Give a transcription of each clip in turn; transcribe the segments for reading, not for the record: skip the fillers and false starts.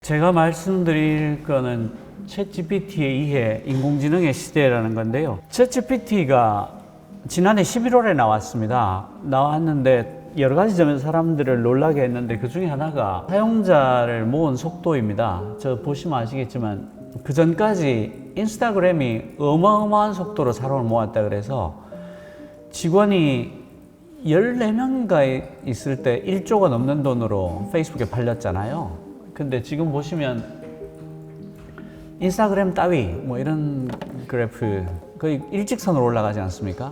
제가 말씀드릴 거는 챗GPT에 의해 인공지능의 시대라는 건데요. 챗GPT가 지난해 11월에 나왔는데 여러 가지 점에서 사람들을 놀라게 했는데 그 중에 하나가 사용자를 모은 속도입니다. 저 보시면 아시겠지만 그 전까지 인스타그램이 어마어마한 속도로 사람을 모았다 그래서 직원이 14명인가 있을 때 1조가 넘는 돈으로 페이스북에 팔렸잖아요. 근데 지금 보시면 인스타그램 따위 뭐 이런 그래프 거의 일직선으로 올라가지 않습니까?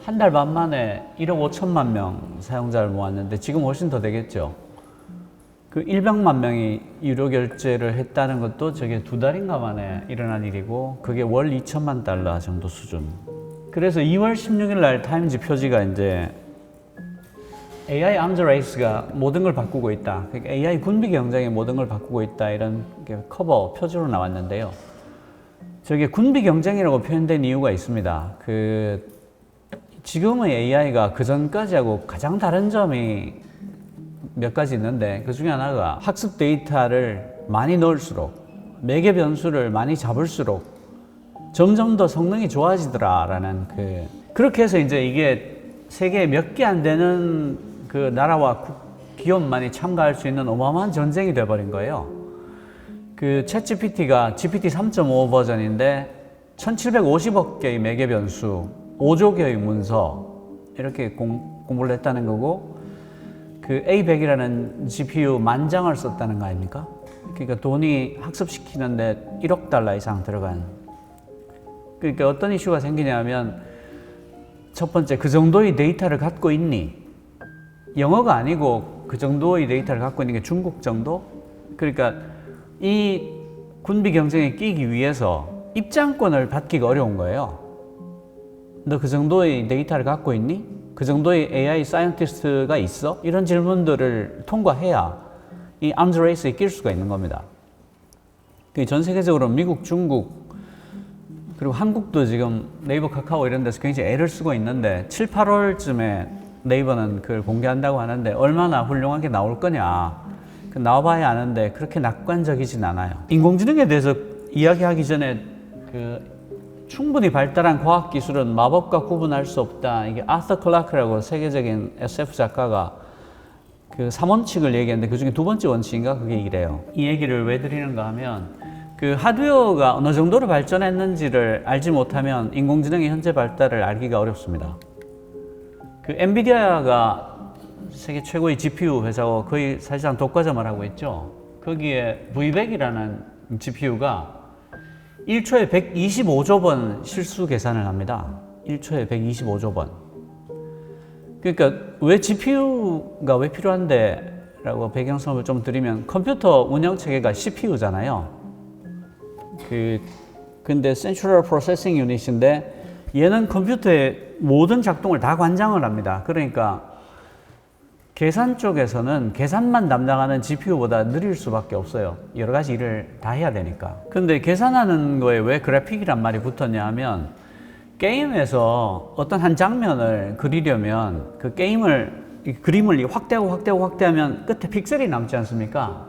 한 달 반 만에 1억 5천만 명 사용자를 모았는데 지금 훨씬 더 되겠죠. 그 100만 명이 유료 결제를 했다는 것도 저게 2달인가 만에 일어난 일이고 그게 월 2천만 달러 정도 수준. 그래서 2월 16일 날 타임지 표지가 이제 AI arms race가 모든 걸 바꾸고 있다. 그러니까 AI 군비 경쟁이 모든 걸 바꾸고 있다. 이런 커버 표지로 나왔는데요. 저게 군비 경쟁이라고 표현된 이유가 있습니다. 지금의 AI가 그 전까지하고 가장 다른 점이 몇 가지 있는데 그 중에 하나가 학습 데이터를 많이 넣을수록 매개 변수를 많이 잡을수록 점점 더 성능이 좋아지더라라는 그렇게 해서 이제 이게 세계에 몇 개 안 되는 그 나라와 기업만이 참가할 수 있는 어마어마한 전쟁이 돼버린 거예요. 그 챗GPT가 GPT 3.5 버전인데 1750억 개의 매개 변수, 5조 개의 문서 이렇게 공부를 했다는 거고 그 A100이라는 GPU 10,000장을 썼다는 거 아닙니까? 그러니까 돈이 학습시키는데 1억 달러 이상 들어간. 그러니까 어떤 이슈가 생기냐면 첫 번째, 그 정도의 데이터를 갖고 있니? 영어가 아니고 그 정도의 데이터를 갖고 있는 게 중국 정도? 그러니까 이 군비 경쟁에 끼기 위해서 입장권을 받기가 어려운 거예요. 너 그 정도의 데이터를 갖고 있니? 그 정도의 AI 사이언티스트가 있어? 이런 질문들을 통과해야 이 arms race에 낄 수가 있는 겁니다. 전 세계적으로 미국, 중국, 그리고 한국도 지금 네이버, 카카오 이런 데서 굉장히 애를 쓰고 있는데 7, 8월쯤에 네이버는 그걸 공개한다고 하는데 얼마나 훌륭한 게 나올 거냐 나와봐야 아는데 그렇게 낙관적이진 않아요. 인공지능에 대해서 이야기하기 전에 충분히 발달한 과학기술은 마법과 구분할 수 없다. 이게 아서 클라크라고 세계적인 SF 작가가 그 3원칙을 얘기했는데 그 중에 두 번째 원칙인가 그게 이래요. 이 얘기를 왜 드리는가 하면 그 하드웨어가 어느 정도로 발전했는지를 알지 못하면 인공지능의 현재 발달을 알기가 어렵습니다. 그 엔비디아가 세계 최고의 GPU 회사고 거의 사실상 독과점을 하고 있죠. 거기에 V100이라는 GPU가 1초에 125조 번 실수 계산을 합니다. 1초에 125조 번. 그러니까 왜 GPU가 왜 필요한데? 라고 배경설명을 좀 드리면 컴퓨터 운영체계가 CPU잖아요. 근데 Central Processing Unit인데 얘는 컴퓨터의 모든 작동을 다 관장을 합니다. 그러니까 계산 쪽에서는 계산만 담당하는 GPU보다 느릴 수밖에 없어요. 여러 가지 일을 다 해야 되니까. 근데 계산하는 거에 왜 그래픽이란 말이 붙었냐 하면 게임에서 어떤 한 장면을 그리려면 그 그림을 확대하면 끝에 픽셀이 남지 않습니까?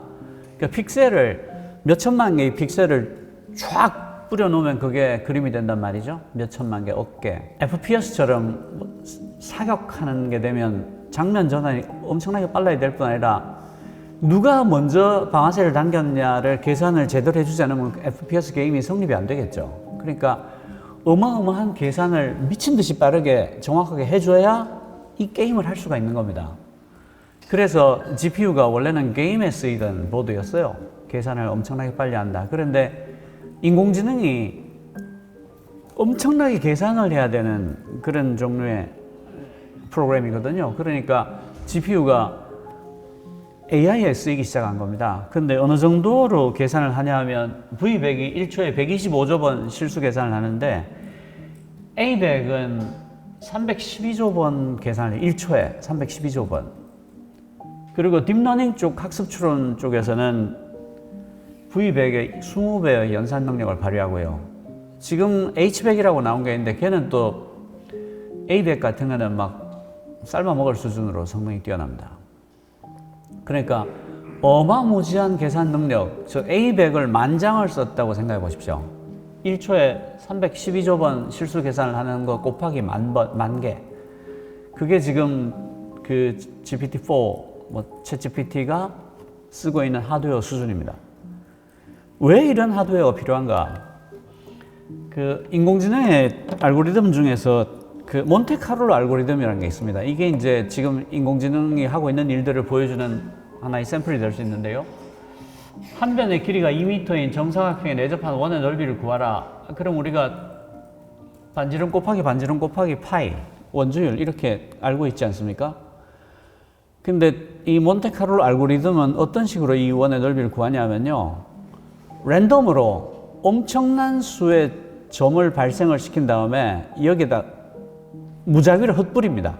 그 픽셀을 몇 천만 개의 픽셀을 쫙 뿌려놓으면 그게 그림이 된단 말이죠. 몇 천만 개, 억 개. FPS처럼 사격하는 게 되면 장면 전환이 엄청나게 빨라야 될 뿐 아니라 누가 먼저 방아쇠를 당겼냐를 계산을 제대로 해주지 않으면 FPS 게임이 성립이 안 되겠죠. 그러니까 어마어마한 계산을 미친 듯이 빠르게 정확하게 해줘야 이 게임을 할 수가 있는 겁니다. 그래서 GPU가 원래는 게임에 쓰이던 보드였어요. 계산을 엄청나게 빨리 한다. 그런데 인공지능이 엄청나게 계산을 해야 되는 그런 종류의 프로그램이거든요. 그러니까 GPU가 AI에 쓰이기 시작한 겁니다. 근데 어느 정도로 계산을 하냐 하면 V100이 1초에 125조 번 실수 계산을 하는데 A100은 312조 번 계산을 해요. 1초에 312조 번. 그리고 딥러닝 쪽 학습 추론 쪽에서는 V100의 20배의 연산 능력을 발휘하고요. 지금 H100이라고 나온 게 있는데 걔는 또 A100 같은 거는 막 삶아 먹을 수준으로 성능이 뛰어납니다. 그러니까 어마무지한 계산 능력, 저 A100을 만장을 썼다고 생각해 보십시오. 1초에 312조 번 실수 계산을 하는 거 곱하기 만 개. 그게 지금 그 GPT-4, 뭐 챗GPT가 쓰고 있는 하드웨어 수준입니다. 왜 이런 하드웨어가 필요한가? 그 인공지능의 알고리즘 중에서 그 몬테카를로 알고리즘이라는 게 있습니다. 이게 이제 지금 인공지능이 하고 있는 일들을 보여주는 하나의 샘플이 될 수 있는데요. 한 변의 길이가 2m인 정사각형에 내접한 원의 넓이를 구하라. 그럼 우리가 반지름 곱하기 반지름 곱하기 파이, 원주율 이렇게 알고 있지 않습니까? 근데 이 몬테카를로 알고리즘은 어떤 식으로 이 원의 넓이를 구하냐면요. 랜덤으로 엄청난 수의 점을 발생을 시킨 다음에 여기에다 무작위를 흩뿌립니다.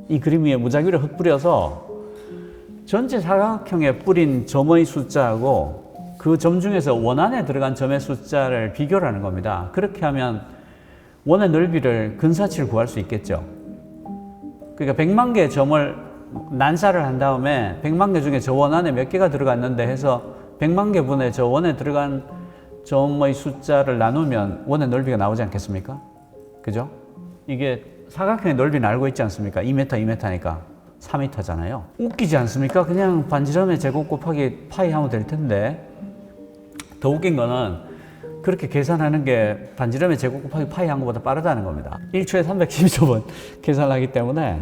이 그림 위에 무작위를 흩뿌려서 전체 사각형에 뿌린 점의 숫자하고 그 점 중에서 원 안에 들어간 점의 숫자를 비교를 하는 겁니다. 그렇게 하면 원의 넓이를 근사치를 구할 수 있겠죠. 그러니까 100만 개의 점을 난사를 한 다음에 100만 개 중에 저 원 안에 몇 개가 들어갔는데 해서 100만 개 분의 저 원에 들어간 점의 숫자를 나누면 원의 넓이가 나오지 않겠습니까? 그죠? 이게 사각형의 넓이는 알고 있지 않습니까? 2m, 2m니까 4m잖아요. 웃기지 않습니까? 그냥 반지름의 제곱 곱하기 파이 하면 될 텐데 더 웃긴 거는 그렇게 계산하는 게 반지름의 제곱 곱하기 파이 한 것보다 빠르다는 겁니다. 1초에 312조 번 계산을 하기 때문에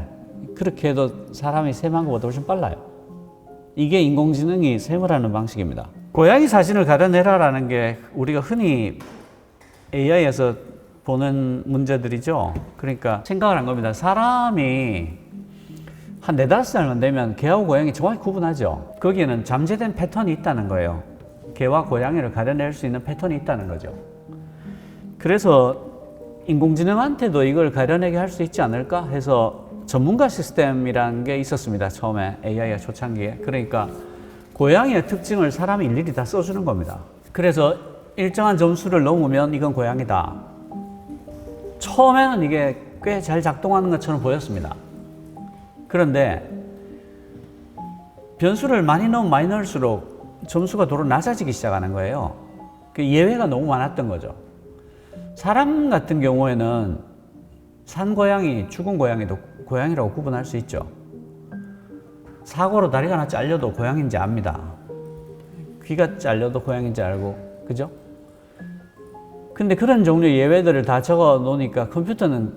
그렇게 해도 사람이 셈한 것보다 훨씬 빨라요. 이게 인공지능이 셈을 하는 방식입니다. 고양이 사진을 가려내라라는 게 우리가 흔히 AI에서 보는 문제들이죠. 그러니까 생각을 한 겁니다. 사람이 한 4~5살만 되면 개하고 고양이 정확히 구분하죠. 거기에는 잠재된 패턴이 있다는 거예요. 개와 고양이를 가려낼 수 있는 패턴이 있다는 거죠. 그래서 인공지능한테도 이걸 가려내게 할 수 있지 않을까 해서 전문가 시스템이라는 게 있었습니다. 처음에 AI가 초창기에. 그러니까 고양이의 특징을 사람이 일일이 다 써주는 겁니다. 그래서 일정한 점수를 넘으면 이건 고양이다. 처음에는 이게 꽤 잘 작동하는 것처럼 보였습니다. 그런데 변수를 많이 넣으면 많이 넣을수록 점수가 도로 낮아지기 시작하는 거예요. 그 예외가 너무 많았던 거죠. 사람 같은 경우에는 산 고양이, 죽은 고양이도 고양이라고 구분할 수 있죠. 사고로 다리가 하나 잘려도 고양이인지 압니다. 귀가 잘려도 고양이인지 알고, 그죠? 근데 그런 종류의 예외들을 다 적어 놓으니까 컴퓨터는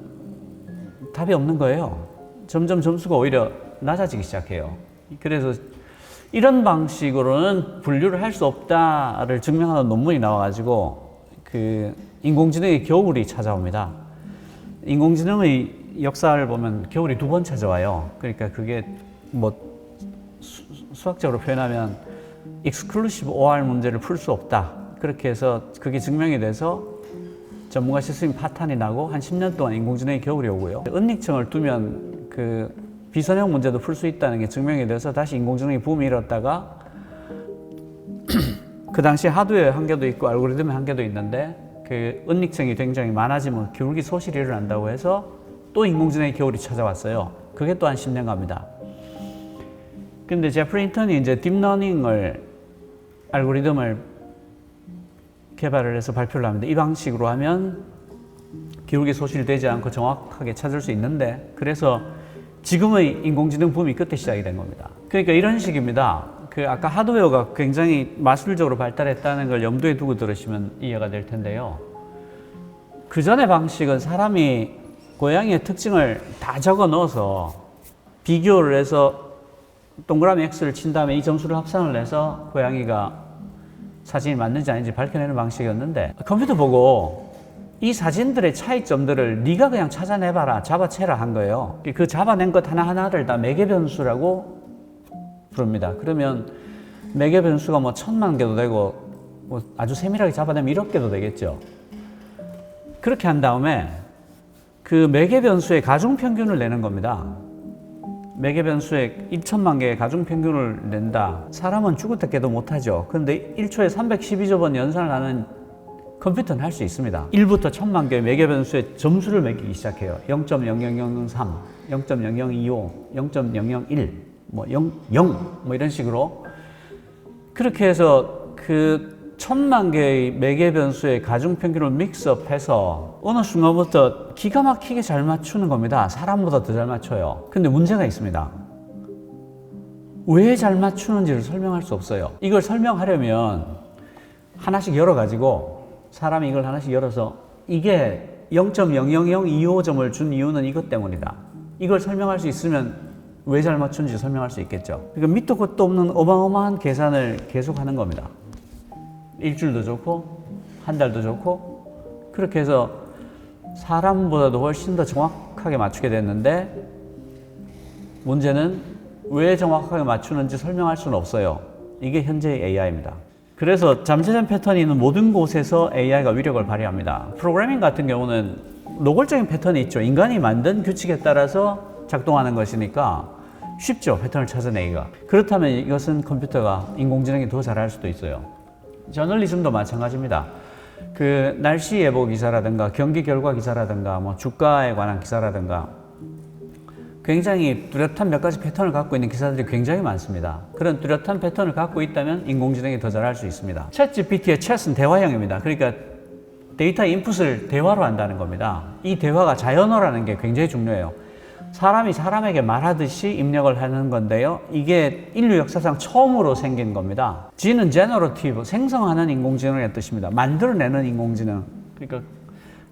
답이 없는 거예요. 점점 점수가 오히려 낮아지기 시작해요. 그래서 이런 방식으로는 분류를 할 수 없다를 증명하는 논문이 나와가지고 그 인공지능의 겨울이 찾아옵니다. 인공지능의 역사를 보면 겨울이 2번 찾아와요. 그러니까 그게 뭐 수학적으로 표현하면 exclusive OR 문제를 풀 수 없다. 그렇게 해서 그게 증명이 돼서 전문가 시스템 파탄이 나고 한 10년 동안 인공지능의 겨울이 오고요. 은닉층을 두면 그 비선형 문제도 풀 수 있다는 게 증명이 돼서 다시 인공지능이 붐이 일었다가 그 당시 하드웨어 한계도 있고 알고리즘의 한계도 있는데 그 은닉층이 굉장히 많아지면 기울기 소실이 일어난다고 해서 또 인공지능의 겨울이 찾아왔어요. 그게 또 한 10년 갑니다. 근데 제프리 힌턴이 이제 딥러닝을 알고리즘을 개발을 해서 발표를 합니다. 이 방식으로 하면 기울기 소실되지 않고 정확하게 찾을 수 있는데 그래서 지금의 인공지능 붐이 그때 시작이 된 겁니다. 그러니까 이런 식입니다. 그 아까 하드웨어가 굉장히 마술적으로 발달했다는 걸 염두에 두고 들으시면 이해가 될 텐데요. 그 전의 방식은 사람이 고양이의 특징을 다 적어 넣어서 비교를 해서 동그라미 X를 친 다음에 이 점수를 합산을 해서 고양이가 사진이 맞는지 아닌지 밝혀내는 방식이었는데 컴퓨터 보고 이 사진들의 차이점들을 네가 그냥 찾아내봐라, 잡아채라 한 거예요. 그 잡아낸 것 하나하나를 다 매개 변수라고 부릅니다. 그러면 매개 변수가 뭐 1000만 개도 되고 뭐 아주 세밀하게 잡아내면 1억 개도 되겠죠. 그렇게 한 다음에 그 매개 변수의 가중평균을 내는 겁니다. 매개 변수의 2천만 개의 가중평균을 낸다. 사람은 죽을 때 깨도 못하죠. 그런데 1초에 312조 번 연산을 하는 컴퓨터는 할 수 있습니다. 1부터 1000만 개의 매개 변수의 점수를 매기기 시작해요. 0.00003, 0.0025, 0.001, 뭐 0, 0, 뭐 이런 식으로 그렇게 해서 그 1000만 개의 매개 변수의 가중평균을 믹스업해서 어느 순간부터 기가 막히게 잘 맞추는 겁니다. 사람보다 더 잘 맞춰요. 근데 문제가 있습니다. 왜 잘 맞추는지를 설명할 수 없어요. 이걸 설명하려면 하나씩 열어가지고 사람이 이걸 하나씩 열어서 이게 0.00025점을 준 이유는 이것 때문이다. 이걸 설명할 수 있으면 왜 잘 맞추는지 설명할 수 있겠죠. 그러니까 밑도 끝도 없는 어마어마한 계산을 계속 하는 겁니다. 일주일도 좋고 한 달도 좋고 그렇게 해서 사람보다도 훨씬 더 정확하게 맞추게 됐는데 문제는 왜 정확하게 맞추는지 설명할 수는 없어요. 이게 현재의 AI입니다. 그래서 잠재적 패턴이 있는 모든 곳에서 AI가 위력을 발휘합니다. 프로그래밍 같은 경우는 노골적인 패턴이 있죠. 인간이 만든 규칙에 따라서 작동하는 것이니까 쉽죠. 패턴을 찾아내기가. 그렇다면 이것은 컴퓨터가 인공지능이 더 잘할 수도 있어요. 저널리즘도 마찬가지입니다. 그 날씨 예보 기사라든가 경기 결과 기사라든가 뭐 주가에 관한 기사라든가 굉장히 뚜렷한 몇 가지 패턴을 갖고 있는 기사들이 굉장히 많습니다. 그런 뚜렷한 패턴을 갖고 있다면 인공지능이 더 잘할 수 있습니다. 챗GPT의 챗은 대화형입니다. 그러니까 데이터 인풋을 대화로 한다는 겁니다. 이 대화가 자연어라는 게 굉장히 중요해요. 사람이 사람에게 말하듯이 입력을 하는 건데요. 이게 인류 역사상 처음으로 생긴 겁니다. G는 generative, 생성하는 인공지능의 뜻입니다. 만들어내는 인공지능. 그러니까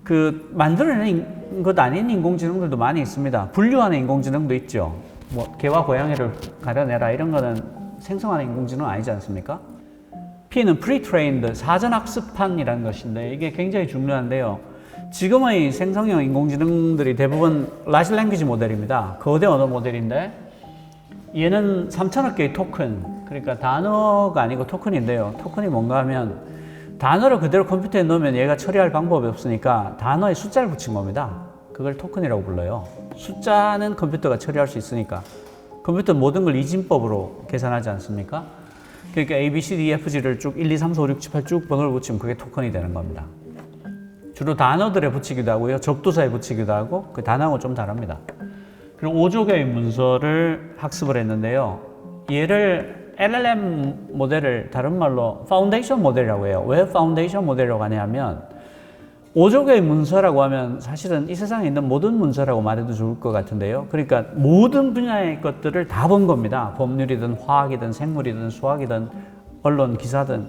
그 만들어내는 것 아닌 인공지능들도 많이 있습니다. 분류하는 인공지능도 있죠. 뭐 개와 고양이를 가려내라 이런 거는 생성하는 인공지능 아니지 않습니까? P는 pre-trained, 사전학습한이라는 것인데 이게 굉장히 중요한데요. 지금의 생성형 인공지능들이 대부분 large language 모델입니다. 거대 언어 모델인데 얘는 3,000억 개의 토큰, 그러니까 단어가 아니고 토큰인데요. 토큰이 뭔가 하면 단어를 그대로 컴퓨터에 넣으면 얘가 처리할 방법이 없으니까 단어에 숫자를 붙인 겁니다. 그걸 토큰이라고 불러요. 숫자는 컴퓨터가 처리할 수 있으니까. 컴퓨터는 모든 걸 이진법으로 계산하지 않습니까? 그러니까 A, B, C, D, F, G를 쭉 1, 2, 3, 4, 5, 6, 7, 8 쭉 번호를 붙이면 그게 토큰이 되는 겁니다. 주로 단어들에 붙이기도 하고요. 접두사에 붙이기도 하고 그 단어하고 좀 다릅니다. 그리고 5조 개의 문서를 학습을 했는데요. 얘를 LLM 모델을 다른 말로 파운데이션 모델이라고 해요. 왜 파운데이션 모델이라고 하냐면 5조 개의 문서라고 하면 사실은 이 세상에 있는 모든 문서라고 말해도 좋을 것 같은데요. 그러니까 모든 분야의 것들을 다 본 겁니다. 법률이든 화학이든 생물이든 수학이든 언론 기사든.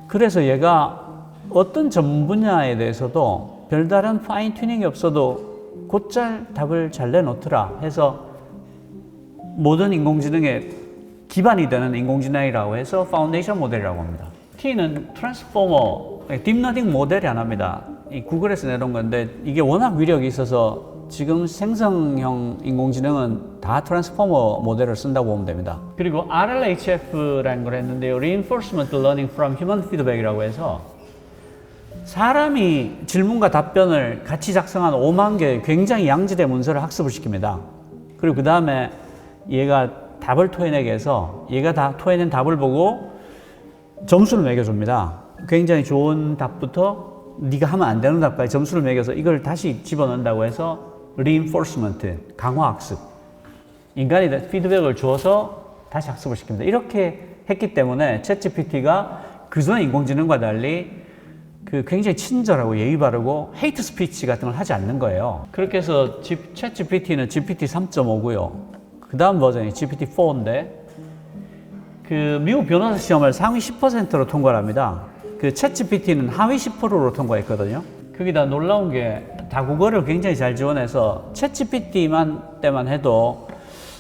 그래서 얘가 어떤 전 분야에 대해서도 별다른 파인 튜닝이 없어도 곧잘 답을 잘 내놓더라 해서 모든 인공지능의 기반이 되는 인공지능이라고 해서 파운데이션 모델이라고 합니다. T는 트랜스포머, 딥러닝 모델이 하나입니다. 이 구글에서 내놓은 건데 이게 워낙 위력이 있어서 지금 생성형 인공지능은 다 트랜스포머 모델을 쓴다고 보면 됩니다. 그리고 RLHF라는 걸 했는데요. Reinforcement Learning from Human Feedback이라고 해서 사람이 질문과 답변을 같이 작성한 5만 개의 굉장히 양질의 문서를 학습을 시킵니다. 그리고 그 다음에 얘가 답을 토해내게 해서 얘가 다 토해낸 답을 보고 점수를 매겨줍니다. 굉장히 좋은 답부터 네가 하면 안 되는 답까지 점수를 매겨서 이걸 다시 집어넣는다고 해서 reinforcement, 강화학습. 인간이 피드백을 주어서 다시 학습을 시킵니다. 이렇게 했기 때문에 챗GPT가 그전 인공지능과 달리 그 굉장히 친절하고 예의 바르고 헤이트 스피치 같은 걸 하지 않는 거예요. 그렇게 해서 챗GPT는 GPT 3.5고요. 그 다음 버전이 GPT-4인데 그 미국 변호사 시험을 상위 10%로 통과를 합니다. 그 챗GPT는 하위 10%로 통과했거든요. 거기다 놀라운 게 다국어를 굉장히 잘 지원해서 챗GPT만 때만 해도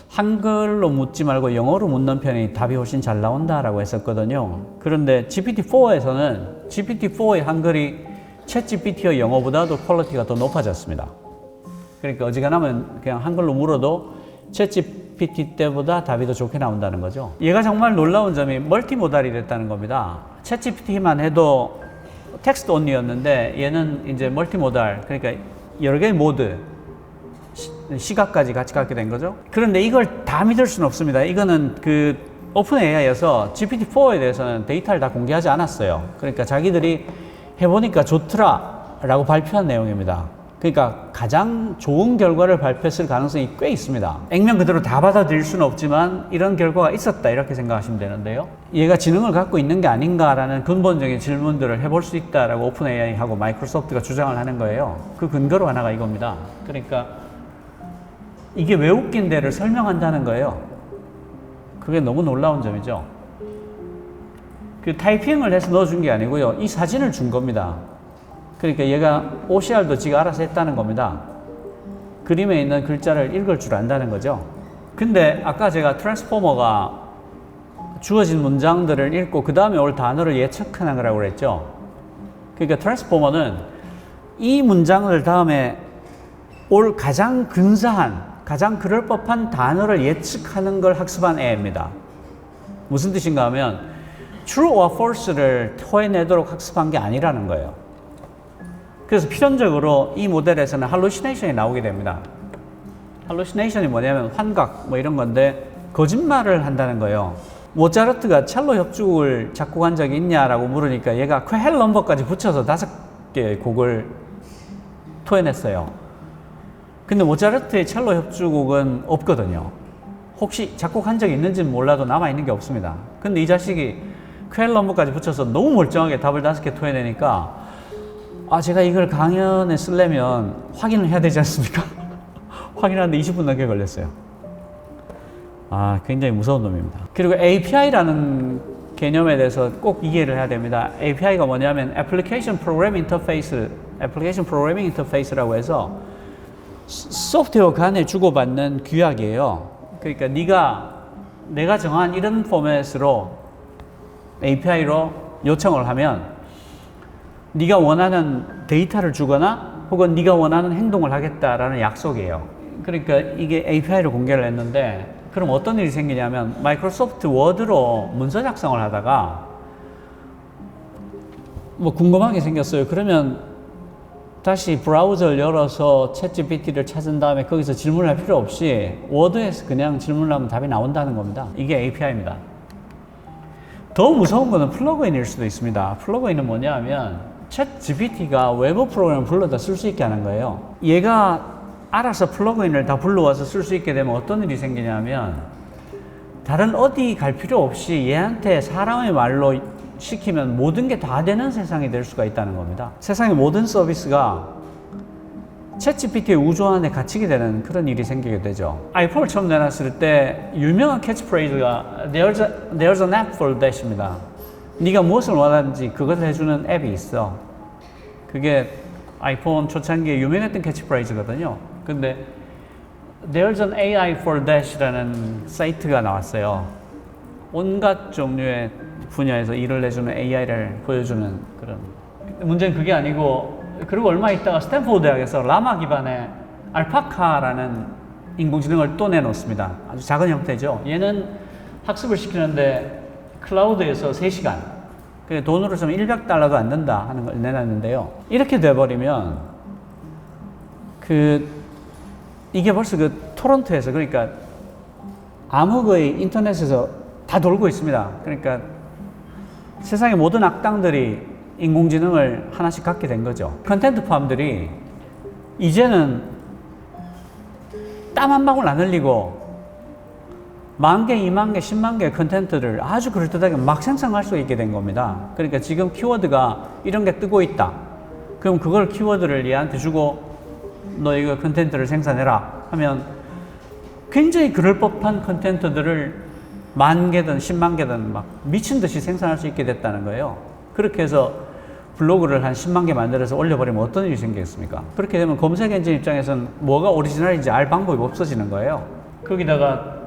한글로 묻지 말고 영어로 묻는 편이 답이 훨씬 잘 나온다라고 했었거든요. 그런데 GPT-4에서는 GPT-4의 한글이 챗GPT의 영어보다도 퀄리티가 더 높아졌습니다. 그러니까 어지간하면 그냥 한글로 물어도 챗GPT 때보다 답이 더 좋게 나온다는 거죠. 얘가 정말 놀라운 점이 멀티모달이 됐다는 겁니다. 챗GPT만 해도 텍스트 온리였는데 얘는 이제 멀티모달, 그러니까 여러 개의 모드, 시각까지 같이 갖게 된 거죠. 그런데 이걸 다 믿을 수는 없습니다. 이거는 그 오픈 AI여서 GPT-4에 대해서는 데이터를 다 공개하지 않았어요. 그러니까 자기들이 해보니까 좋더라 라고 발표한 내용입니다. 그러니까 가장 좋은 결과를 발표했을 가능성이 꽤 있습니다. 액면 그대로 다 받아들일 수는 없지만 이런 결과가 있었다 이렇게 생각하시면 되는데요. 얘가 지능을 갖고 있는 게 아닌가라는 근본적인 질문들을 해볼 수 있다라고 오픈 AI하고 마이크로소프트가 주장을 하는 거예요. 그 근거로 하나가 이겁니다. 그러니까 이게 왜 웃긴 데를 설명한다는 거예요. 그게 너무 놀라운 점이죠. 그 타이핑을 해서 넣어준 게 아니고요. 이 사진을 준 겁니다. 그러니까 얘가 OCR도 지가 알아서 했다는 겁니다. 그림에 있는 글자를 읽을 줄 안다는 거죠. 근데 아까 제가 트랜스포머가 주어진 문장들을 읽고 그 다음에 올 단어를 예측하는 거라고 그랬죠. 그러니까 트랜스포머는 이 문장을 다음에 올 가장 근사한, 가장 그럴 법한 단어를 예측하는 걸 학습한 애입니다. 무슨 뜻인가 하면 true or false를 토해내도록 학습한 게 아니라는 거예요. 그래서 필연적으로 이 모델에서는 hallucination이 나오게 됩니다. hallucination이 뭐냐면 환각 뭐 이런 건데 거짓말을 한다는 거예요. 모차르트가 첼로 협주곡을 작곡한 적이 있냐라고 물으니까 얘가 퀘헬 넘버까지 붙여서 5개의 곡을 토해냈어요. 근데 모차르트의 첼로 협주곡은 없거든요. 혹시 작곡한 적이 있는지는 몰라도 남아있는 게 없습니다. 근데 이 자식이 퀘헬 넘버까지 붙여서 너무 멀쩡하게 답을 5개 토해내니까 제가 이걸 강연에 쓰려면 확인을 해야 되지 않습니까? 확인하는데 20분 넘게 걸렸어요. 굉장히 무서운 놈입니다. 그리고 API라는 개념에 대해서 꼭 이해를 해야 됩니다. API가 뭐냐면 Application Programming Interface라고 해서 소프트웨어 간에 주고받는 규약이에요. 그러니까 내가 정한 이런 포맷으로 API로 요청을 하면 네가 원하는 데이터를 주거나 혹은 네가 원하는 행동을 하겠다라는 약속이에요. 그러니까 이게 API를 공개를 했는데 그럼 어떤 일이 생기냐면 마이크로소프트 워드로 문서 작성을 하다가 뭐 궁금한 게 생겼어요. 그러면 다시 브라우저를 열어서 챗GPT를 찾은 다음에 거기서 질문을 할 필요 없이 워드에서 그냥 질문을 하면 답이 나온다는 겁니다. 이게 API입니다. 더 무서운 거는 플러그인일 수도 있습니다. 플러그인은 뭐냐 하면 챗GPT가 외부 프로그램을 불러다 쓸 수 있게 하는 거예요. 얘가 알아서 플러그인을 다 불러와서 쓸 수 있게 되면 어떤 일이 생기냐면 다른 어디 갈 필요 없이 얘한테 사람의 말로 시키면 모든 게 다 되는 세상이 될 수가 있다는 겁니다. 세상의 모든 서비스가 챗GPT의 우주 안에 갇히게 되는 그런 일이 생기게 되죠. 아이폰을 처음 내놨을 때 유명한 캐치프레이즈가 There's an app for that입니다. 네가 무엇을 원하는지 그것을 해주는 앱이 있어. 그게 아이폰 초창기에 유명했던 캐치프레이즈거든요. 근데 There's an AI for that이라는 사이트가 나왔어요. 온갖 종류의 분야에서 일을 해주는 AI를 보여주는 그런. 문제는 그게 아니고, 그리고 얼마 있다가 스탠포드 대학에서 라마 기반의 알파카라는 인공지능을 또 내놓습니다. 아주 작은 형태죠. 얘는 학습을 시키는데 클라우드에서 3시간, 돈으로 좀 $100도 안 든다 하는 걸 내놨는데요. 이렇게 돼버리면 이게 벌써 토론토에서, 그러니까 암흑의 인터넷에서 다 돌고 있습니다. 그러니까 세상의 모든 악당들이 인공지능을 하나씩 갖게 된 거죠. 컨텐트 팜들이 이제는 땀 한 방울 안 흘리고 10,000개, 20,000개, 10만 개의 컨텐트를 아주 그럴듯하게 막 생성할 수 있게 된 겁니다. 그러니까 지금 키워드가 이런 게 뜨고 있다. 그럼 그걸 키워드를 얘한테 주고 너 이거 컨텐트를 생산해라 하면 굉장히 그럴 법한 컨텐트들을 10,000개든 10만 개든 막 미친 듯이 생산할 수 있게 됐다는 거예요. 그렇게 해서 블로그를 한 10만 개 만들어서 올려버리면 어떤 일이 생기겠습니까? 그렇게 되면 검색 엔진 입장에서는 뭐가 오리지널인지 알 방법이 없어지는 거예요. 거기다가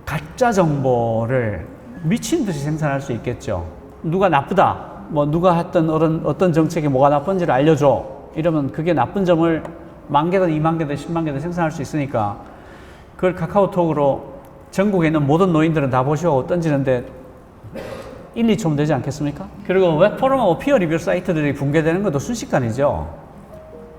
가짜 정보를 미친 듯이 생산할 수 있겠죠. 누가 나쁘다, 뭐 누가 했던 어떤 정책이 뭐가 나쁜지를 알려줘. 이러면 그게 나쁜 점을 10,000개든 20,000개든 10만 개든 생산할 수 있으니까 그걸 카카오톡으로 전국에 있는 모든 노인들은 다 보시고 던지는데 1, 2초면 되지 않겠습니까? 그리고 웹포럼하고 피어 리뷰 사이트들이 붕괴되는 것도 순식간이죠.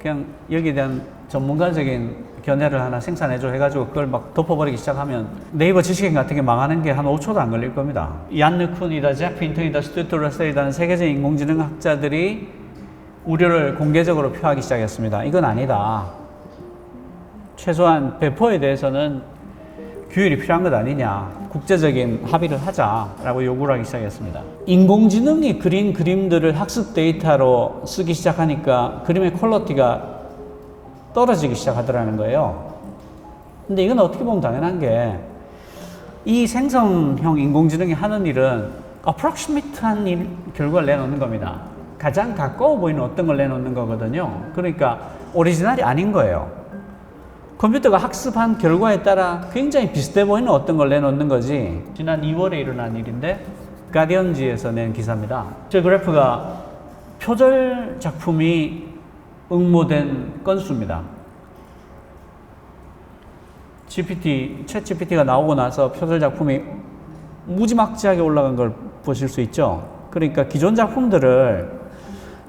그냥 여기에 대한 전문가적인 견해를 하나 생산해줘 해가지고 그걸 막 덮어버리기 시작하면 네이버 지식인 같은 게 망하는 게 한 5초도 안 걸릴 겁니다. 얀 느쿤이다, 제프 힌턴이다, 스튜어트 러셀이다는 세계적인 인공지능 학자들이 우려를 공개적으로 표하기 시작했습니다. 이건 아니다. 최소한 배포에 대해서는 규율이 필요한 것 아니냐. 국제적인 합의를 하자라고 요구를 하기 시작했습니다. 인공지능이 그린 그림들을 학습 데이터로 쓰기 시작하니까 그림의 퀄리티가 떨어지기 시작하더라는 거예요. 근데 이건 어떻게 보면 당연한 게 이 생성형 인공지능이 하는 일은 approximate한 결과를 내놓는 겁니다. 가장 가까워 보이는 어떤 걸 내놓는 거거든요. 그러니까 오리지널이 아닌 거예요. 컴퓨터가 학습한 결과에 따라 굉장히 비슷해 보이는 어떤 걸 내놓는 거지. 지난 2월에 일어난 일인데 가디언지에서 낸 기사입니다. 저 그래프가 표절 작품이 응모된 건수입니다. 챗 GPT가 나오고 나서 표절 작품이 무지막지하게 올라간 걸 보실 수 있죠. 그러니까 기존 작품들을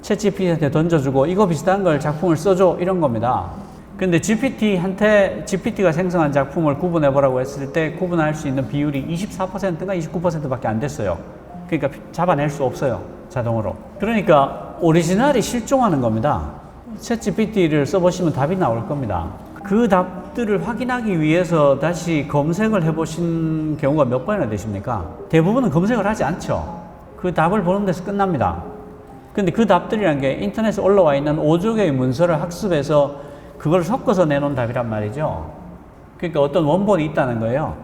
챗 GPT한테 던져주고 이거 비슷한 걸 작품을 써줘 이런 겁니다. 근데 GPT가 생성한 작품을 구분해보라고 했을 때 구분할 수 있는 비율이 24%인가 29%밖에 안 됐어요. 그러니까 잡아낼 수 없어요. 자동으로. 그러니까 오리지널이 실종하는 겁니다. 챗 GPT를 써보시면 답이 나올 겁니다. 그 답들을 확인하기 위해서 다시 검색을 해보신 경우가 몇 번이나 되십니까? 대부분은 검색을 하지 않죠. 그 답을 보는 데서 끝납니다. 근데 그 답들이란 게 인터넷에 올라와 있는 5조 개의 문서를 학습해서 그걸 섞어서 내놓은 답이란 말이죠. 그러니까 어떤 원본이 있다는 거예요.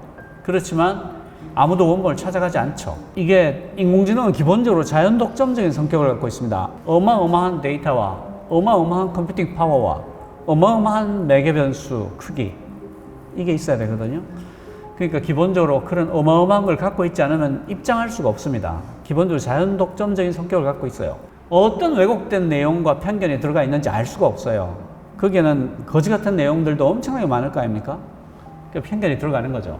그렇지만 아무도 원본을 찾아가지 않죠. 이게 인공지능은 기본적으로 자연 독점적인 성격을 갖고 있습니다. 어마어마한 데이터와 어마어마한 컴퓨팅 파워와 어마어마한 매개 변수 크기 이게 있어야 되거든요. 그러니까 기본적으로 그런 어마어마한 걸 갖고 있지 않으면 입장할 수가 없습니다. 기본적으로 자연 독점적인 성격을 갖고 있어요. 어떤 왜곡된 내용과 편견이 들어가 있는지 알 수가 없어요. 거기에는 거지 같은 내용들도 엄청나게 많을 거 아닙니까? 그러니까 편견이 들어가는 거죠.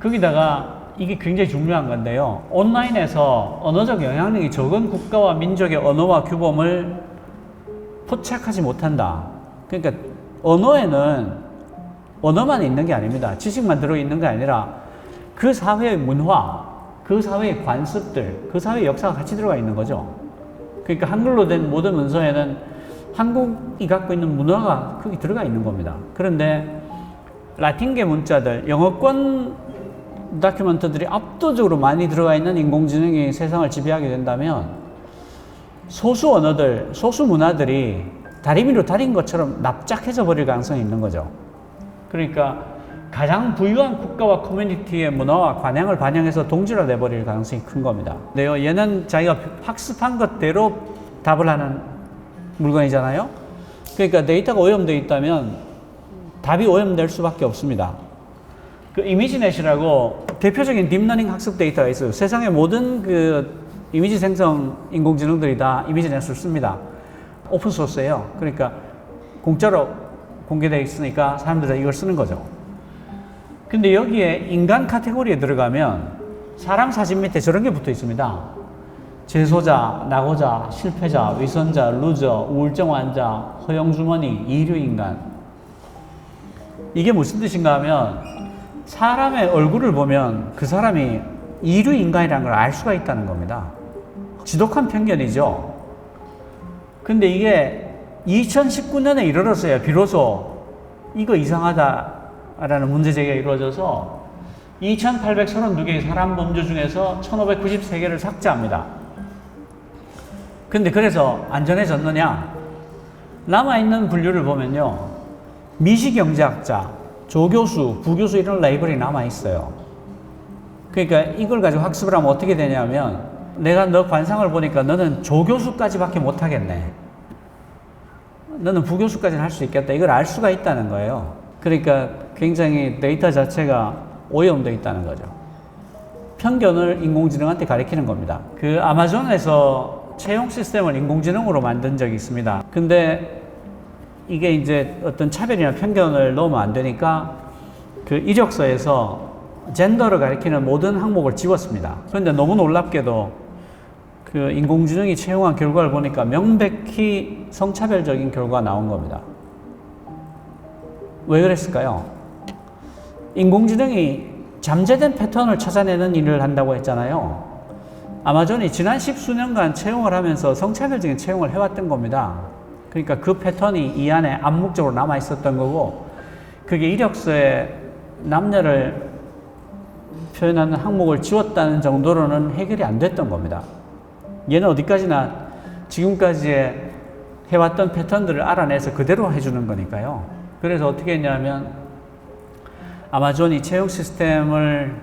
거기다가 이게 굉장히 중요한 건데요. 온라인에서 언어적 영향력이 적은 국가와 민족의 언어와 규범을 포착하지 못한다. 그러니까 언어에는 언어만 있는 게 아닙니다. 지식만 들어있는 게 아니라 그 사회의 문화, 그 사회의 관습들, 그 사회의 역사가 같이 들어가 있는 거죠. 그러니까 한글로 된 모든 문서에는 한국이 갖고 있는 문화가 거기 들어가 있는 겁니다. 그런데 라틴계 문자들, 영어권 다큐멘터들이 압도적으로 많이 들어가 있는 인공지능이 세상을 지배하게 된다면 소수 언어들, 소수 문화들이 다리미로 다린 것처럼 납작해져 버릴 가능성이 있는 거죠. 그러니까 가장 부유한 국가와 커뮤니티의 문화와 관행을 반영해서 동질화돼 버릴 가능성이 큰 겁니다. 네요. 얘는 자기가 학습한 것대로 답을 하는 물건이잖아요. 그러니까 데이터가 오염되어 있다면 답이 오염될 수밖에 없습니다. 그 이미지넷이라고 대표적인 딥러닝 학습 데이터가 있어요. 세상의 모든 그 이미지 생성 인공지능들이 다 이미지넷을 씁니다. 오픈소스예요. 그러니까 공짜로 공개되어 있으니까 사람들이 이걸 쓰는 거죠. 근데 여기에 인간 카테고리에 들어가면 사람 사진 밑에 저런 게 붙어 있습니다. 재소자, 낙오자, 실패자, 위선자, 루저, 우울증 환자, 허영주머니, 이류인간. 이게 무슨 뜻인가 하면 사람의 얼굴을 보면 그 사람이 이류인간이라는 걸 알 수가 있다는 겁니다. 지독한 편견이죠. 근데 이게 2019년에 이르렀어요. 비로소 이거 이상하다라는 문제 제기가 이루어져서 2,832개의 사람 범주 중에서 1,593개를 삭제합니다. 근데 그래서 안전해졌느냐? 남아있는 분류를 보면요. 미시경제학자, 조교수, 부교수 이런 레이블이 남아있어요. 그러니까 이걸 가지고 학습을 하면 어떻게 되냐면 내가 너 관상을 보니까 너는 조교수까지밖에 못하겠네. 너는 부교수까지는 할 수 있겠다. 이걸 알 수가 있다는 거예요. 그러니까 굉장히 데이터 자체가 오염되어 있다는 거죠. 편견을 인공지능한테 가리키는 겁니다. 그 아마존에서 채용 시스템을 인공지능으로 만든 적이 있습니다. 근데 이게 이제 어떤 차별이나 편견을 넣으면 안 되니까 그 이력서에서 젠더를 가리키는 모든 항목을 지웠습니다. 그런데 너무 놀랍게도 그 인공지능이 채용한 결과를 보니까 명백히 성차별적인 결과가 나온 겁니다. 왜 그랬을까요? 인공지능이 잠재된 패턴을 찾아내는 일을 한다고 했잖아요. 아마존이 지난 10수년간 채용을 하면서 성차별적인 채용을 해왔던 겁니다. 그러니까 그 패턴이 이 안에 암묵적으로 남아 있었던 거고, 그게 이력서에 남녀를 표현하는 항목을 지웠다는 정도로는 해결이 안 됐던 겁니다. 얘는 어디까지나 지금까지의 해왔던 패턴들을 알아내서 그대로 해주는 거니까요. 그래서 어떻게 했냐면 아마존이 채용 시스템을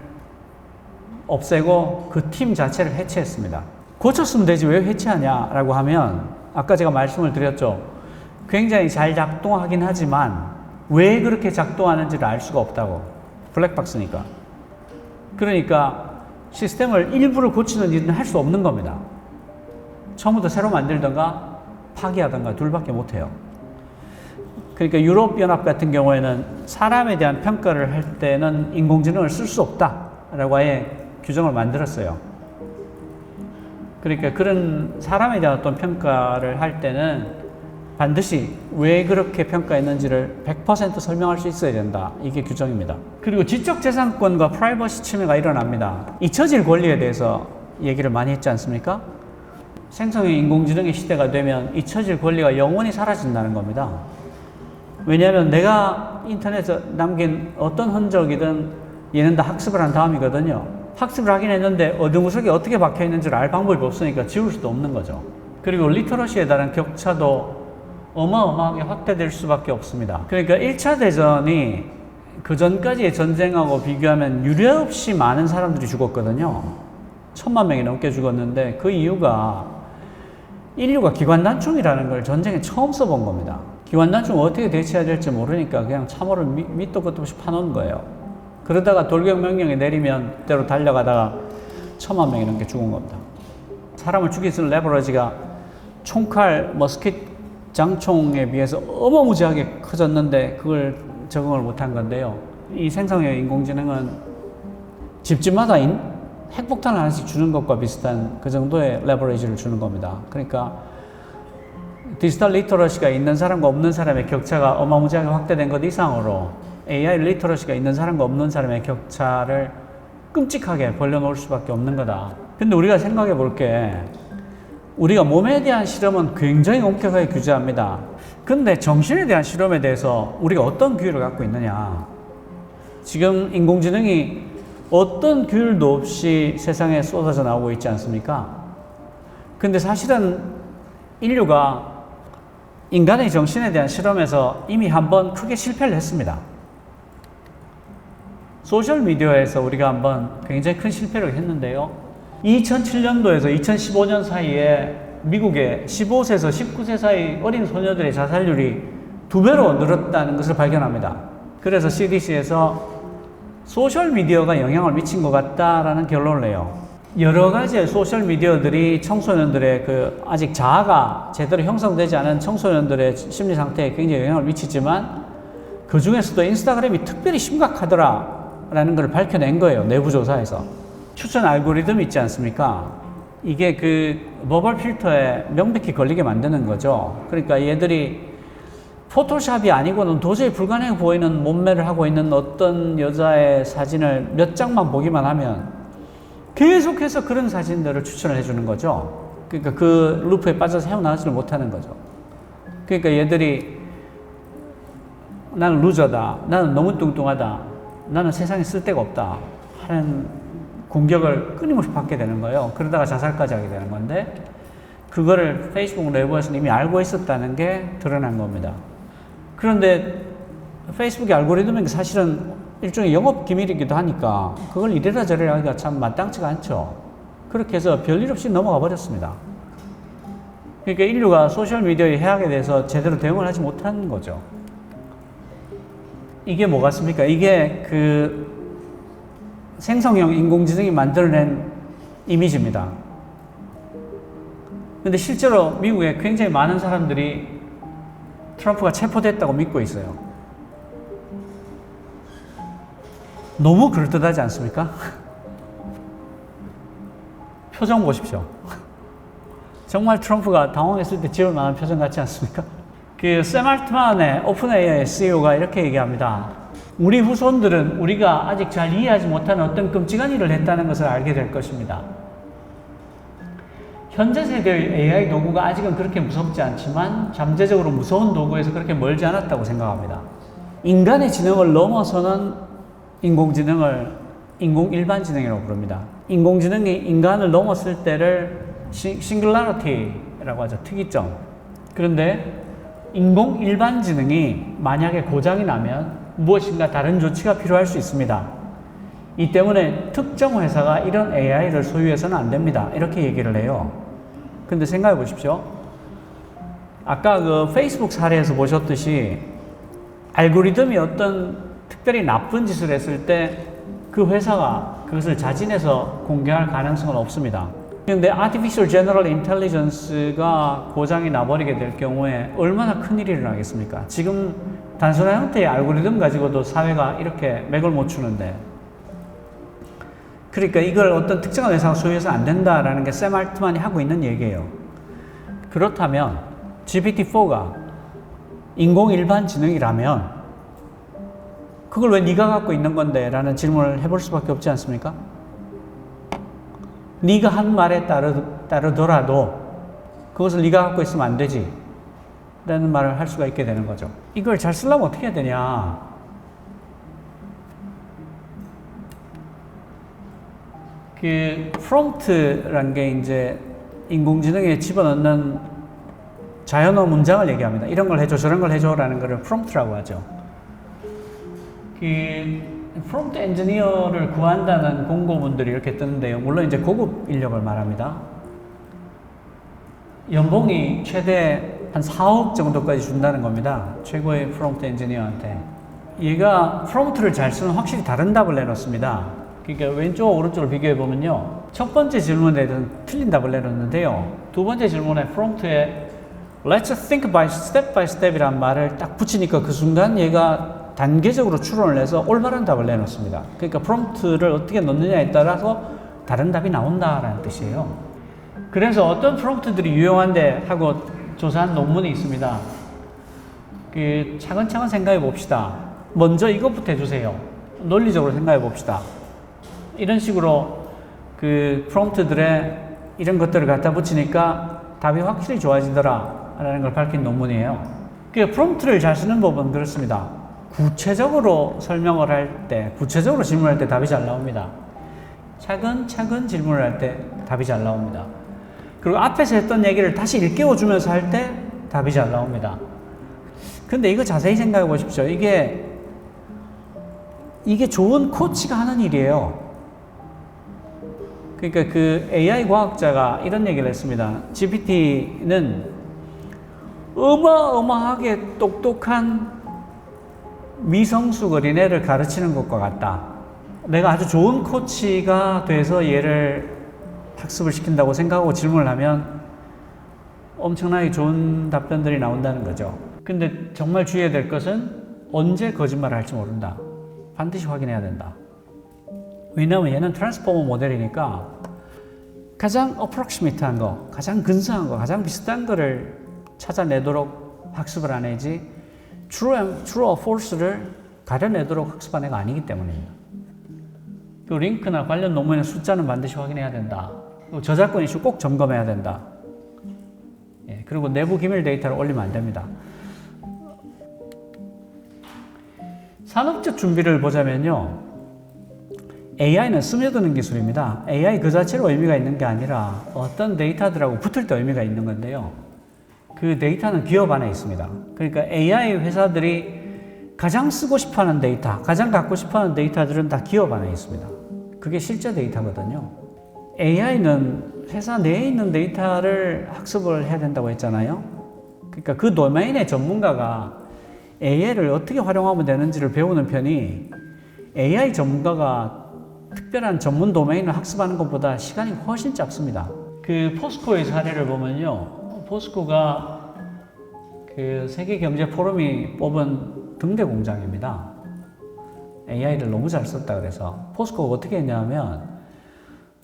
없애고 그 팀 자체를 해체했습니다. 고쳤으면 되지 왜 해체하냐라고 하면, 아까 제가 말씀을 드렸죠. 굉장히 잘 작동하긴 하지만 왜 그렇게 작동하는지를 알 수가 없다고. 블랙박스니까. 그러니까 시스템을 일부를 고치는 일은 할 수 없는 겁니다. 처음부터 새로 만들던가 파기하던가 둘밖에 못해요. 그러니까 유럽연합 같은 경우에는 사람에 대한 평가를 할 때는 인공지능을 쓸 수 없다라고 아예 규정을 만들었어요. 그러니까 그런 사람에 대한 어떤 평가를 할 때는 반드시 왜 그렇게 평가했는지를 100% 설명할 수 있어야 된다. 이게 규정입니다. 그리고 지적재산권과 프라이버시 침해가 일어납니다. 잊혀질 권리에 대해서 얘기를 많이 했지 않습니까? 생성형 인공지능의 시대가 되면 잊혀질 권리가 영원히 사라진다는 겁니다. 왜냐하면 내가 인터넷에 남긴 어떤 흔적이든 얘는 다 학습을 한 다음이거든요. 학습을 하긴 했는데 어느 구석에 어떻게 박혀 있는지를 알 방법이 없으니까 지울 수도 없는 거죠. 그리고 리터러시에 따른 격차도 어마어마하게 확대될 수밖에 없습니다. 그러니까 1차 대전이 그 전까지의 전쟁하고 비교하면 유례없이 많은 사람들이 죽었거든요. 1000만 명이 넘게 죽었는데 그 이유가 인류가 기관단총이라는 걸 전쟁에 처음 써본 겁니다. 기관단총을 어떻게 대처해야 될지 모르니까 그냥 참호를 밑도 끝도 없이 파놓은 거예요. 그러다가 돌격명령이 내리면 그대로 달려가다가 1000만 명이 넘게 죽은 겁니다. 사람을 죽일 수 있는 레버러지가 총칼, 머스킷 장총에 비해서 어마무지하게 커졌는데 그걸 적응을 못한 건데요. 이 생성형 인공지능은 집집마다 핵폭탄을 하나씩 주는 것과 비슷한 그 정도의 레버리지를 주는 겁니다. 그러니까 디지털 리터러시가 있는 사람과 없는 사람의 격차가 어마무지하게 확대된 것 이상으로 AI 리터러시가 있는 사람과 없는 사람의 격차를 끔찍하게 벌려놓을 수밖에 없는 거다. 근데 우리가 생각해 볼 게, 우리가 몸에 대한 실험은 굉장히 엄격하게 규제합니다. 근데 정신에 대한 실험에 대해서 우리가 어떤 규율을 갖고 있느냐. 지금 인공지능이 어떤 규율도 없이 세상에 쏟아져 나오고 있지 않습니까? 근데 사실은 인류가 인간의 정신에 대한 실험에서 이미 한번 크게 실패를 했습니다. 소셜미디어에서 우리가 한번 굉장히 큰 실패를 했는데요. 2007년도에서 2015년 사이에 미국의 15세에서 19세 사이 어린 소녀들의 자살률이 2배로 늘었다는 것을 발견합니다. 그래서 CDC에서 소셜미디어가 영향을 미친 것 같다라는 결론을 내요. 여러 가지의 소셜미디어들이 청소년들의 아직 자아가 제대로 형성되지 않은 청소년들의 심리 상태에 굉장히 영향을 미치지만 그 중에서도 인스타그램이 특별히 심각하더라라는 걸 밝혀낸 거예요. 내부 조사에서. 추천 알고리즘 있지 않습니까? 이게 버블 필터에 명백히 걸리게 만드는 거죠. 그러니까 얘들이 포토샵이 아니고는 도저히 불가능해 보이는 몸매를 하고 있는 어떤 여자의 사진을 몇 장만 보기만 하면 계속해서 그런 사진들을 추천을 해주는 거죠. 그러니까 그 루프에 빠져서 헤어나가지를 못하는 거죠. 그러니까 얘들이 나는 루저다, 나는 너무 뚱뚱하다, 나는 세상에 쓸데가 없다 하는 공격을 끊임없이 받게 되는 거예요. 그러다가 자살까지 하게 되는 건데, 그거를 페이스북 내부에서는 이미 알고 있었다는 게 드러난 겁니다. 그런데 페이스북의 알고리즘은 사실은 일종의 영업 기밀이기도 하니까 그걸 이래라 저래라 하기가 참 마땅치가 않죠. 그렇게 해서 별일 없이 넘어가 버렸습니다. 그러니까 인류가 소셜미디어의 해악에 대해서 제대로 대응을 하지 못한 거죠. 이게 뭐 같습니까? 이게 생성형 인공지능이 만들어낸 이미지입니다. 근데 실제로 미국에 굉장히 많은 사람들이 트럼프가 체포됐다고 믿고 있어요. 너무 그럴듯하지 않습니까? 표정 보십시오. 정말 트럼프가 당황했을 때 지을 만한 표정 같지 않습니까? 샘 알트만의 오픈 AI CEO가 이렇게 얘기합니다. 우리 후손들은 우리가 아직 잘 이해하지 못하는 어떤 끔찍한 일을 했다는 것을 알게 될 것입니다. 현재 세대의 AI 도구가 아직은 그렇게 무섭지 않지만 잠재적으로 무서운 도구에서 그렇게 멀지 않았다고 생각합니다. 인간의 지능을 넘어서는 인공지능을 인공일반지능이라고 부릅니다. 인공지능이 인간을 넘었을 때를 싱글라리티라고 하죠. 특이점. 그런데 인공일반지능이 만약에 고장이 나면 무엇인가 다른 조치가 필요할 수 있습니다. 이 때문에 특정 회사가 이런 AI를 소유해서는 안 됩니다. 이렇게 얘기를 해요. 근데 생각해 보십시오. 아까 그 페이스북 사례에서 보셨듯이 알고리즘이 어떤 특별히 나쁜 짓을 했을 때 그 회사가 그것을 자진해서 공개할 가능성은 없습니다. 그런데 Artificial General Intelligence가 고장이 나버리게 될 경우에 얼마나 큰일이 일어나겠습니까? 지금 단순한 형태의 알고리즘 가지고도 사회가 이렇게 맥을 못 추는데, 그러니까 이걸 어떤 특정한 회사가 소유해서 안 된다라는 게 샘 알트만이 하고 있는 얘기예요. 그렇다면 GPT-4가 인공일반지능이라면 그걸 왜 네가 갖고 있는 건데? 라는 질문을 해볼 수밖에 없지 않습니까? 네가 한 말에 따르더라도 그것을 네가 갖고 있으면 안 되지 라는 말을 할 수가 있게 되는 거죠. 이걸 잘 쓰려면 어떻게 해야 되냐? 그 프롬프트라는 게 이제 인공지능에 집어넣는 자연어 문장을 얘기합니다. 이런 걸 해줘, 저런 걸 해줘라는 것을 프롬프트라고 하죠. 그 프롬프트 엔지니어를 구한다는 공고문들이 이렇게 뜨는데요. 물론 이제 고급 인력을 말합니다. 연봉이 최대 한 4억 정도까지 준다는 겁니다. 최고의 프롬프트 엔지니어한테. 얘가 프롬프트를 잘 쓰면 확실히 다른 답을 내놓습니다. 그러니까 왼쪽 오른쪽을 비교해 보면요. 첫 번째 질문에 대해서는 틀린 답을 내놓는데요. 두 번째 질문에 프롬프트에 Let's think by step 이란 말을 딱 붙이니까 그 순간 얘가 단계적으로 추론을 해서 올바른 답을 내놓습니다. 그러니까 프롬프트를 어떻게 넣느냐에 따라서 다른 답이 나온다라는 뜻이에요. 그래서 어떤 프롬프트들이 유용한데 하고 조사한 논문이 있습니다. 그 차근차근 생각해 봅시다. 먼저 이것부터 해주세요. 논리적으로 생각해 봅시다. 이런 식으로 그 프롬프트들의 이런 것들을 갖다 붙이니까 답이 확실히 좋아지더라 라는 걸 밝힌 논문이에요. 그 프롬프트를 잘 쓰는 법은 그렇습니다. 구체적으로 설명을 할 때, 구체적으로 질문할 때 답이 잘 나옵니다. 차근차근 질문을 할 때 답이 잘 나옵니다. 그리고 앞에서 했던 얘기를 다시 일깨워주면서 할 때 답이 잘 나옵니다. 근데 이거 자세히 생각해 보십시오. 이게 좋은 코치가 하는 일이에요. 그러니까 그 AI 과학자가 이런 얘기를 했습니다. GPT는 어마어마하게 똑똑한 미성숙 어린애를 가르치는 것과 같다. 내가 아주 좋은 코치가 돼서 얘를 학습을 시킨다고 생각하고 질문을 하면 엄청나게 좋은 답변들이 나온다는 거죠. 근데 정말 주의해야 될 것은 언제 거짓말을 할지 모른다. 반드시 확인해야 된다. 왜냐하면 얘는 트랜스포머 모델이니까 가장 어프록시메이트한 거, 가장 근사한 거, 가장 비슷한 거를 찾아내도록 학습을 안 해야지 true or false를 가려내도록 학습한 애가 아니기 때문입니다. 그 링크나 관련 논문의 숫자는 반드시 확인해야 된다. 저작권 이슈 꼭 점검해야 된다. 예, 그리고 내부 기밀 데이터를 올리면 안 됩니다. 산업적 준비를 보자면요. AI는 스며드는 기술입니다. AI 그 자체로 의미가 있는 게 아니라 어떤 데이터들하고 붙을 때 의미가 있는 건데요. 그 데이터는 기업 안에 있습니다. 그러니까 AI 회사들이 가장 쓰고 싶어하는 데이터, 가장 갖고 싶어하는 데이터들은 다 기업 안에 있습니다. 그게 실제 데이터거든요. AI는 회사 내에 있는 데이터를 학습을 해야 된다고 했잖아요. 그러니까 그 도메인의 전문가가 AI를 어떻게 활용하면 되는지를 배우는 편이 AI 전문가가 특별한 전문 도메인을 학습하는 것보다 시간이 훨씬 짧습니다. 그 포스코의 사례를 보면요. 포스코가 그 세계 경제 포럼이 뽑은 등대 공장입니다. AI를 너무 잘 썼다 그래서 포스코가 어떻게 했냐면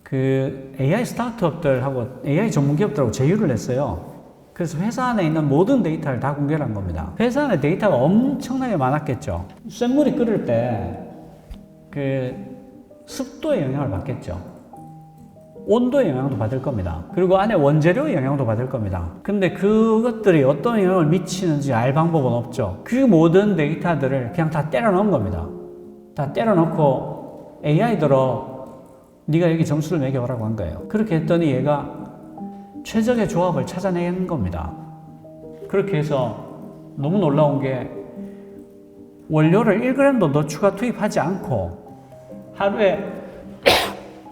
그 AI 스타트업들하고 AI 전문 기업들하고 제휴를 했어요. 그래서 회사 안에 있는 모든 데이터를 다 공개를 한 겁니다. 회사 안에 데이터가 엄청나게 많았겠죠. 쇳물이 끓을 때 그 습도에 영향을 받겠죠. 온도의 영향도 받을 겁니다. 그리고 안에 원재료의 영향도 받을 겁니다. 근데 그것들이 어떤 영향을 미치는지 알 방법은 없죠. 그 모든 데이터들을 그냥 다 때려 넣은 겁니다. 다 때려 넣고 AI들어 네가 여기 점수를 매겨보라고 한 거예요. 그렇게 했더니 얘가 최적의 조합을 찾아낸 겁니다. 그렇게 해서 너무 놀라운 게 원료를 1g도 더 추가 투입하지 않고 하루에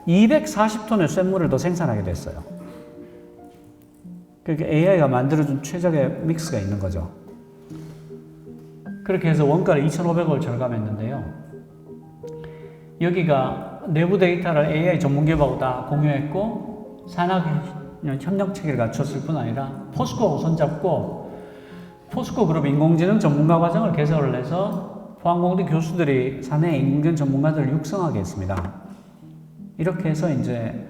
240톤의 쇳물을 더 생산하게 됐어요. 그러니까 AI가 만들어준 최적의 믹스가 있는 거죠. 그렇게 해서 원가를 2,500원 절감했는데요. 여기가 내부 데이터를 AI 전문기업하고 다 공유했고 산학 협력 체계를 갖췄을 뿐 아니라 포스코하고 손잡고 포스코 그룹 인공지능 전문가 과정을 개설을 해서 포항공대 교수들이 사내 인공지능 전문가들을 육성하게 했습니다. 이렇게 해서 이제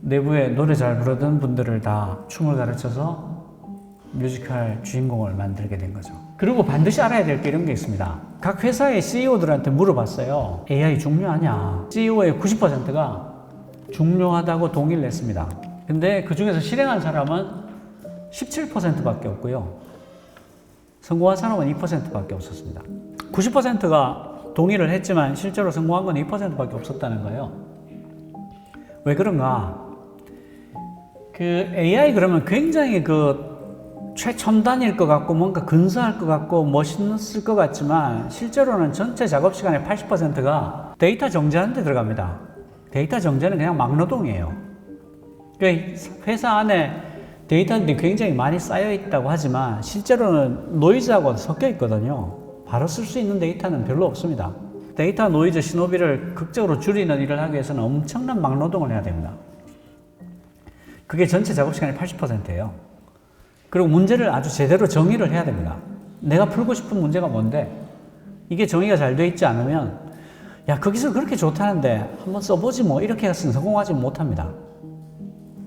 내부에 노래 잘 부르던 분들을 다 춤을 가르쳐서 뮤지컬 주인공을 만들게 된 거죠. 그리고 반드시 알아야 될 게 이런 게 있습니다. 각 회사의 CEO들한테 물어봤어요. AI 중요하냐? CEO의 90%가 중요하다고 동의를 했습니다. 근데 그 중에서 실행한 사람은 17%밖에 없고요. 성공한 사람은 2%밖에 없었습니다. 90%가 동의를 했지만 실제로 성공한 건 2%밖에 없었다는 거예요. 왜 그런가? 그 AI 그러면 굉장히 최첨단일 것 같고 뭔가 근사할 것 같고 멋있을 것 같지만 실제로는 전체 작업 시간의 80%가 데이터 정제하는 데 들어갑니다. 데이터 정제는 그냥 막노동이에요. 그러니까 회사 안에 데이터들이 굉장히 많이 쌓여 있다고 하지만 실제로는 노이즈하고 섞여 있거든요. 바로 쓸 수 있는 데이터는 별로 없습니다. 데이터 노이즈 신호비를 극적으로 줄이는 일을 하기 위해서는 엄청난 막노동을 해야 됩니다. 그게 전체 작업 시간의 80%예요. 그리고 문제를 아주 제대로 정의를 해야 됩니다. 내가 풀고 싶은 문제가 뭔데 이게 정의가 잘 돼 있지 않으면 야, 그 기술 그렇게 좋다는데 한번 써보지 뭐 이렇게 해서 성공하지 못합니다.